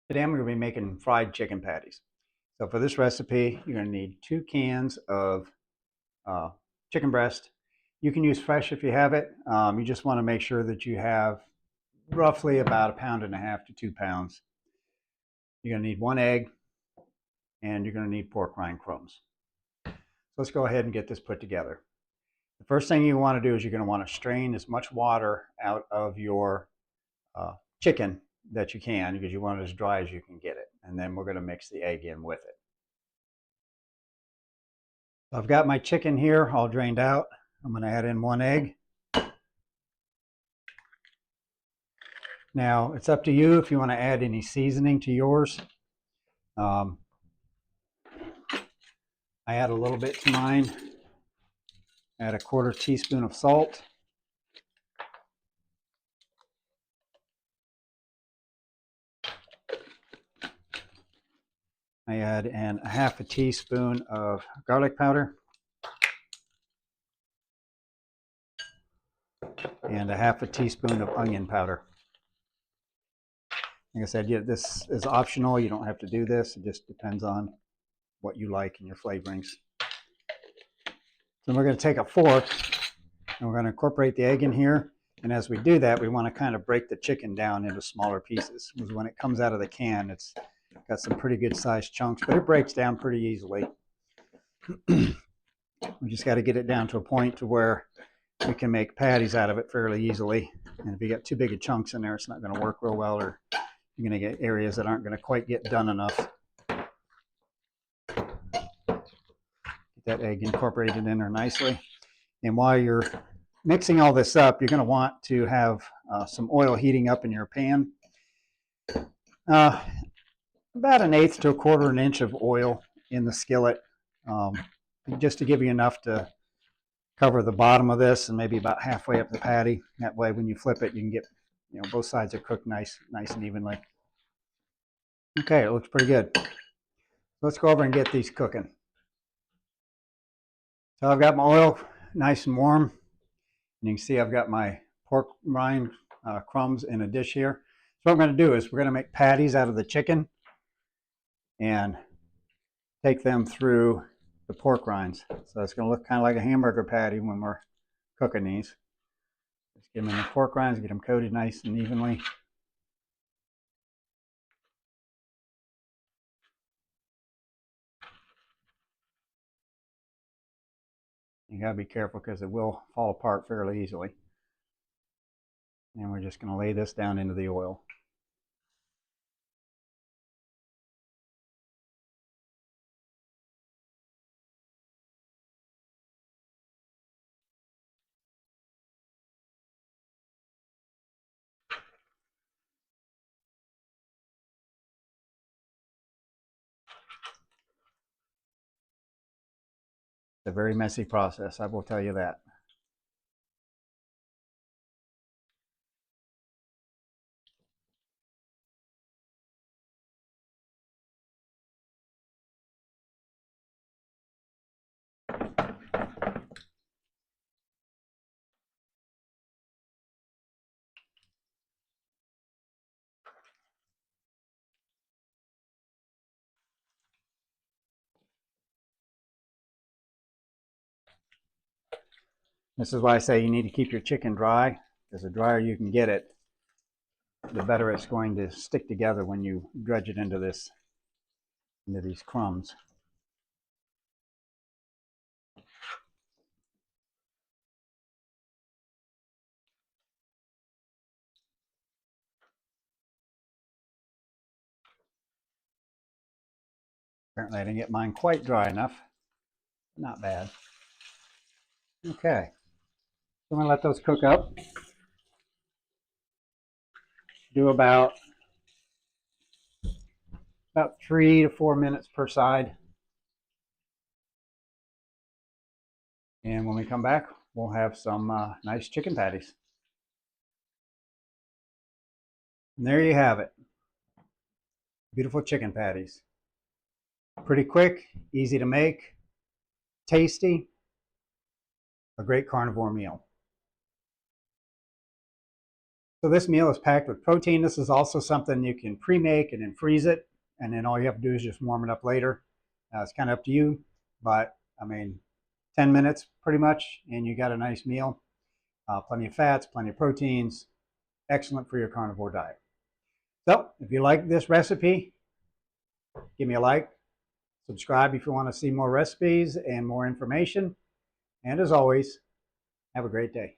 Today I'm going to be making fried chicken patties. So for this recipe, you're going to need 2 cans of uh, chicken breast. You can use fresh if you have it. You just want to make sure that you have roughly about 1.5 to 2 pounds. You're going to need 1 egg, and you're going to need pork rind crumbs. So let's go ahead and get this put together. The first thing you want to do is you're going to want to strain as much water out of your chicken that you can, because you want it as dry as you can get it. And then we're going to mix the egg in with it. I've got my chicken here all drained out. I'm going to add in 1 egg. Now, it's up to you if you want to add any seasoning to yours. I add a little bit to mine. Add a 1/4 teaspoon of salt. I add in 1/2 teaspoon of garlic powder. And 1/2 teaspoon of onion powder. Like I said, this is optional. You don't have to do this. It just depends on what you like and your flavorings. So we're going to take a fork and we're going to incorporate the egg in here. And as we do that, we want to kind of break the chicken down into smaller pieces, because when it comes out of the can, it's got some pretty good sized chunks, but it breaks down pretty easily. We just got to get it down to a point to where we can make patties out of it fairly easily. And if you got too big of chunks in there, it's not going to work real well, or you're going to get areas that aren't going to quite get done enough. Get that egg incorporated in there nicely. And while you're mixing all this up, you're going to want to have some oil heating up in your pan. About 1/8 to 1/4 inch of oil in the skillet, just to give you enough to cover the bottom of this and maybe about halfway up the patty. That way, when you flip it, you can get, both sides are cooked nice and evenly. Okay, it looks pretty good. Let's go over and get these cooking. So I've got my oil nice and warm. And you can see I've got my pork rind crumbs in a dish here. So what I'm going to do is we're going to make patties out of the chicken and take them through the pork rinds. So it's going to look kind of like a hamburger patty when we're cooking these. Just get them in the pork rinds, get them coated nice and evenly. You got to be careful because it will fall apart fairly easily. And we're just going to lay this down into the oil. It's a very messy process, I will tell you that. This is why I say you need to keep your chicken dry, because the drier you can get it, the better it's going to stick together when you dredge it into these crumbs. Apparently I didn't get mine quite dry enough. Not bad. Okay, so I'm going to let those cook up. Do about 3 to 4 minutes per side. And when we come back, we'll have some nice chicken patties. And there you have it. Beautiful chicken patties. Pretty quick, easy to make, tasty, a great carnivore meal. So this meal is packed with protein. This is also something you can pre-make and then freeze it, and then all you have to do is just warm it up later. It's kind of up to you, but I mean, 10 minutes pretty much, and you got a nice meal. Plenty of fats, plenty of proteins, excellent for your carnivore diet. So if you like this recipe, give me a like, subscribe if you want to see more recipes and more information. And as always, have a great day.